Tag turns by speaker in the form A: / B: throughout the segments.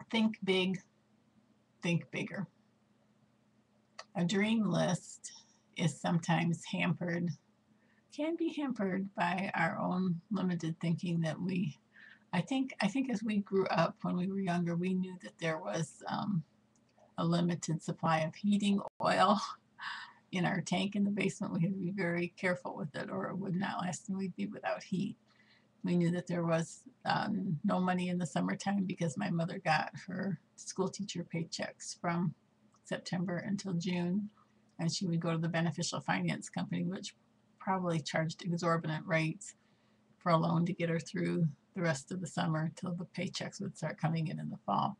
A: Think big, think bigger. A dream list is sometimes hampered, can be hampered by our own limited thinking that I think as we grew up when we were younger, we knew that there was a limited supply of heating oil in our tank in the basement. We had to be very careful with it, or it would not last, and we'd be without heat. We knew that there was no money in the summertime because my mother got her school teacher paychecks from September until June, and she would go to the beneficial finance company, which probably charged exorbitant rates for a loan to get her through the rest of the summer till the paychecks would start coming in the fall.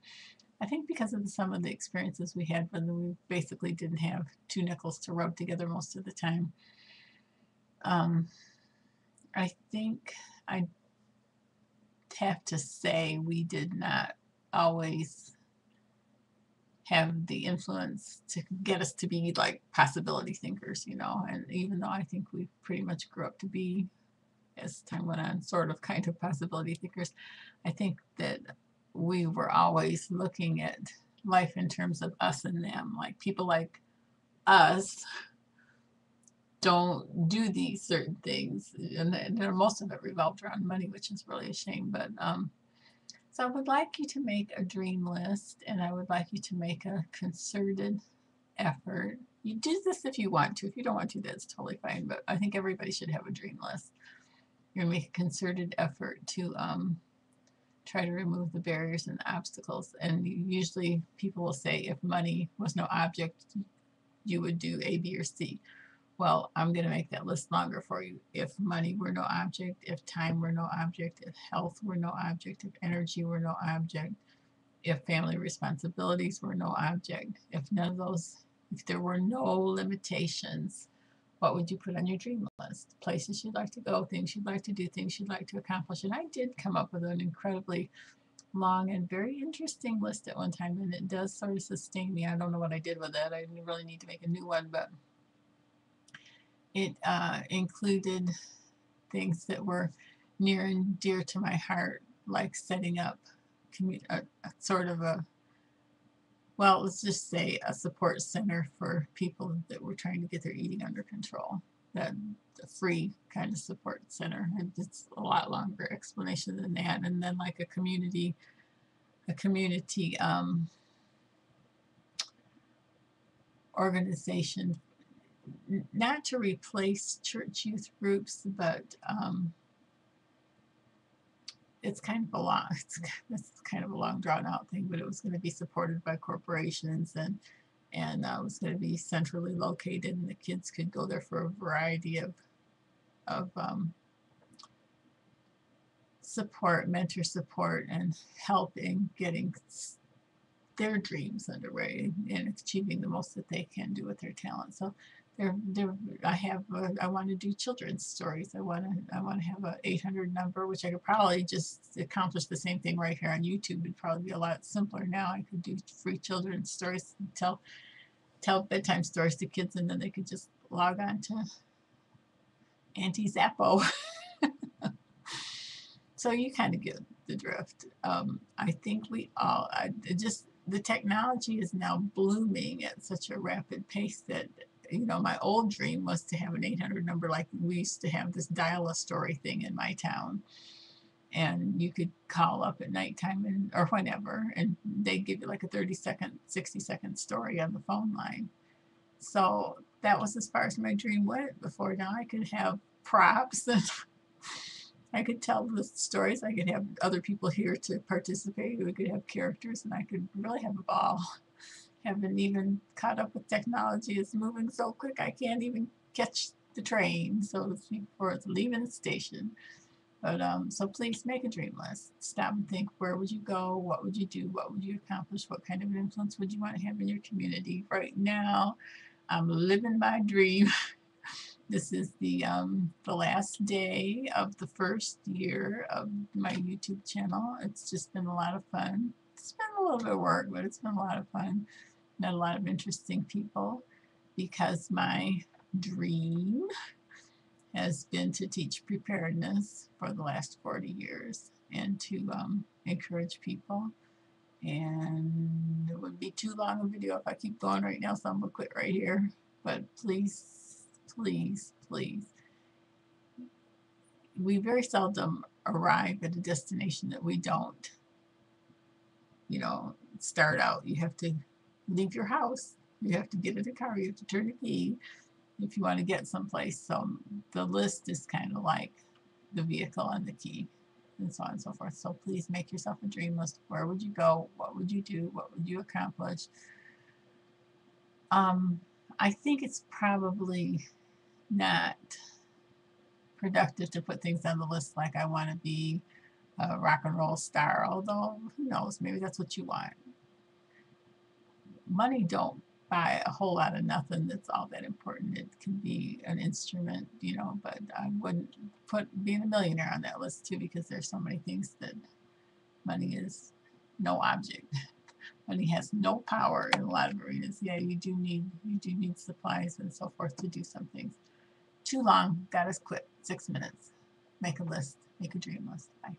A: I think because of some of the experiences we had when we basically didn't have two nickels to rub together most of the time. Um, I think I have to say we did not always have the influence to get us to be like possibility thinkers, and even though I think we pretty much grew up to be, as time went on, sort of kind of possibility thinkers, I think that we were always looking at life in terms of us and them, like people like us don't do these certain things, and most of it revolved around money, which is really a shame. But so I would like you to make a dream list, and I would like you to make a concerted effort. You do this if you want to. If you don't want to, that's totally fine. But I think everybody should have a dream list. You're going to make a concerted effort to try to remove the barriers and the obstacles. And usually people will say if money was no object, you would do A, B, or C. Well, I'm going to make that list longer for you. If money were no object, if time were no object, if health were no object, if energy were no object, if family responsibilities were no object, if none of those, if there were no limitations, what would you put on your dream list? Places you'd like to go, things you'd like to do, things you'd like to accomplish. And I did come up with an incredibly long and very interesting list at one time, and it does sort of sustain me. I don't know what I did with it. I really need to make a new one, but it included things that were near and dear to my heart, like setting up a sort of a, well, let's just say a support center for people that were trying to get their eating under control. That a free kind of support center. And it's a lot longer explanation than that. And then like a community organization, not to replace church youth groups, but it's kind of a long, it's kind of a long drawn out thing, but it was going to be supported by corporations, and was going to be centrally located, and the kids could go there for a variety of support, mentor support, and help in getting their dreams underway and achieving the most that they can do with their talent. So I want to do children's stories. I want to have a 800 number, which I could probably just accomplish the same thing right here on YouTube. It'd probably be a lot simpler now. I could do free children's stories, tell bedtime stories to kids, and then they could just log on to Auntie Zappo. So you kind of get the drift. I think the technology is now blooming at such a rapid pace that, my old dream was to have an 800 number, like we used to have this dial a story thing in my town. And you could call up at nighttime or whenever, and they'd give you like a 30-second, 60-second story on the phone line. So that was as far as my dream went before. Now I could have props and I could tell the stories. I could have other people here to participate. We could have characters, and I could really have a ball. Haven't even caught up with technology. It's moving so quick, I can't even catch the train, so to speak, before it's leaving the station. But so please make a dream list. Stop and think, where would you go? What would you do? What would you accomplish? What kind of influence would you want to have in your community? Right now, I'm living my dream. This is the last day of the first year of my YouTube channel. It's just been a lot of fun. It's been a little bit of work, but it's been a lot of fun. Met a lot of interesting people, because my dream has been to teach preparedness for the last 40 years and to encourage people And it would be too long a video if I keep going right now, so I'm gonna quit right here. But please, please, please, we very seldom arrive at a destination that we don't, start out. You have to leave your house, you have to get in a car, you have to turn the key if you want to get someplace. So the list is kind of like the vehicle and the key, and so on and so forth. So please make yourself a dream list. Where would you go? What would you do? What would you accomplish? I think it's probably not productive to put things on the list like I want to be a rock and roll star, although who knows, maybe that's what you want. Money don't buy a whole lot of nothing that's all that important. It can be an instrument, but I wouldn't put being a millionaire on that list too, because there's so many things that money is no object. Money has no power in a lot of arenas. Yeah, you do need supplies and so forth to do some things. Too long, got us quit. 6 minutes. Make a list. Make a dream list. Bye.